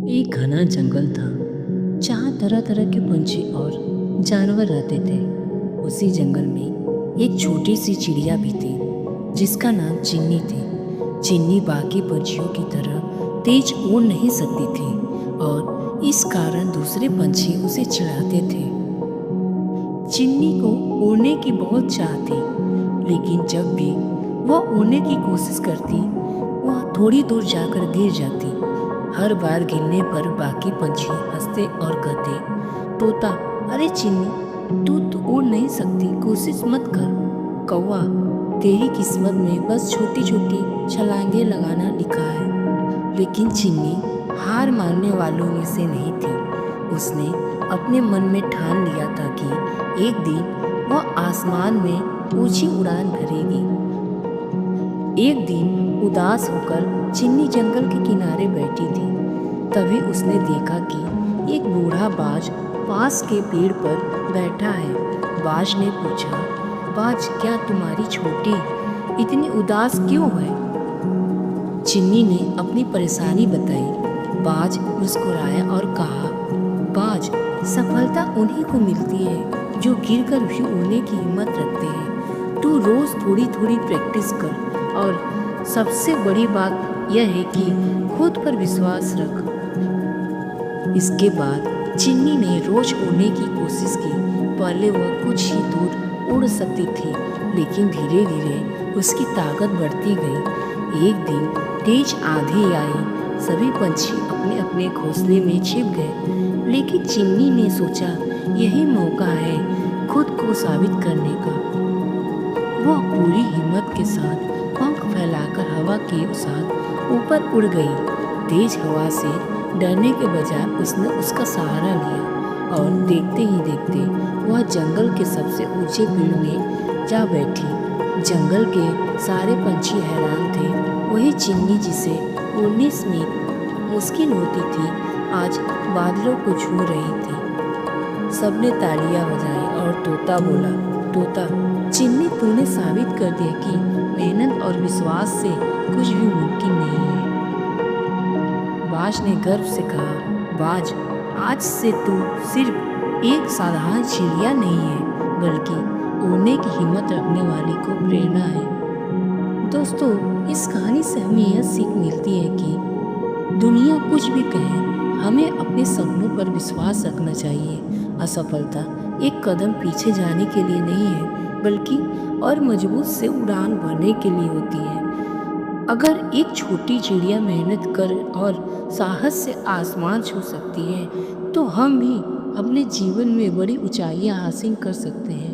एक घना जंगल था जहाँ तरह तरह के पंछी और जानवर रहते थे। उसी जंगल में एक छोटी सी चिड़िया भी थी जिसका नाम चिन्नी थी। चिन्नी बाकी पंछियों की तरह तेज उड़ नहीं सकती थी और इस कारण दूसरे पंछी उसे चिढ़ाते थे। चिन्नी को उड़ने की बहुत चाह थी, लेकिन जब भी वह उड़ने की कोशिश करती वह थोड़ी दूर जाकर गिर जाती। हर बार गिरने पर बाकी पंछी हंसते और कहते, तोता, अरे चिन्नी, तू तो उड़ नहीं सकती, कोशिश मत कर। कौवा, तेरी किस्मत में बस छोटी छोटी छलांगे लगाना लिखा है। लेकिन चिन्नी हार मानने वालों में से नहीं थी। उसने अपने मन में ठान लिया था कि एक दिन वह आसमान में ऊंची उड़ान भरेगी। एक दिन उदास होकर चिन्नी जंगल के किनारे बैठी थी। तभी उसने देखा कि एक बूढ़ा बाज पास के पेड़ पर बैठा है। बाज ने पूछा, बाज, क्या तुम्हारी छोटी इतनी उदास क्यों है? चिन्नी ने अपनी परेशानी बताई। बाज मुस्कुराया और कहा, बाज, सफलता उन्हीं को मिलती है जो गिरकर भी उड़ने की हिम्मत रखते हैं। तू रोज थोड़ी थोड़ी प्रैक्टिस कर और सबसे बड़ी बात यह है कि खुद पर विश्वास रख। इसके बाद चिन्नी ने रोज उड़ने की कोशिश की। पहले वह कुछ ही दूर उड़ सकती थी, लेकिन धीरे धीरे उसकी ताकत बढ़ती गई। एक दिन तेज आंधी आई। सभी पंछी अपने अपने घोंसले में छिप गए, लेकिन चिन्नी ने सोचा, यही मौका है खुद को साबित करने का। वह पूरी हिम्मत के साथ पंख फैलाकर हवा के साथ ऊपर उड़ गई। तेज हवा से डरने के बजाय उसने उसका सहारा लिया और देखते ही देखते वह जंगल के सबसे ऊंचे पेड़ में जा बैठी। जंगल के सारे पंछी हैरान थे। वही चिन्नी जिसे उड़ने में मुश्किल होती थी, आज बादलों को छू रही थी। सबने तालियां बजाई और तोता बोला, तोता, चिन्नी, तूने साबित कर दिया कि मेहनत और विश्वास से कुछ भी मुमकिन नहीं है। बाज ने गर्व से कहा, बाज, आज से तू सिर्फ एक साधारण चिड़िया नहीं है, बल्कि उड़ने की हिम्मत रखने वाली को प्रेरणा है। दोस्तों, इस कहानी से हमें यह सीख मिलती है कि दुनिया कुछ भी कहे, हमें अपने सपनों पर विश्वास रखना चाहिए। असफलता एक कदम पीछे जाने के लिए नहीं है, बल्कि और मजबूत से उड़ान भरने के लिए होती है। अगर एक छोटी चिड़िया मेहनत कर और साहस से आसमान छू सकती है, तो हम भी अपने जीवन में बड़ी ऊंचाइयां हासिल कर सकते हैं।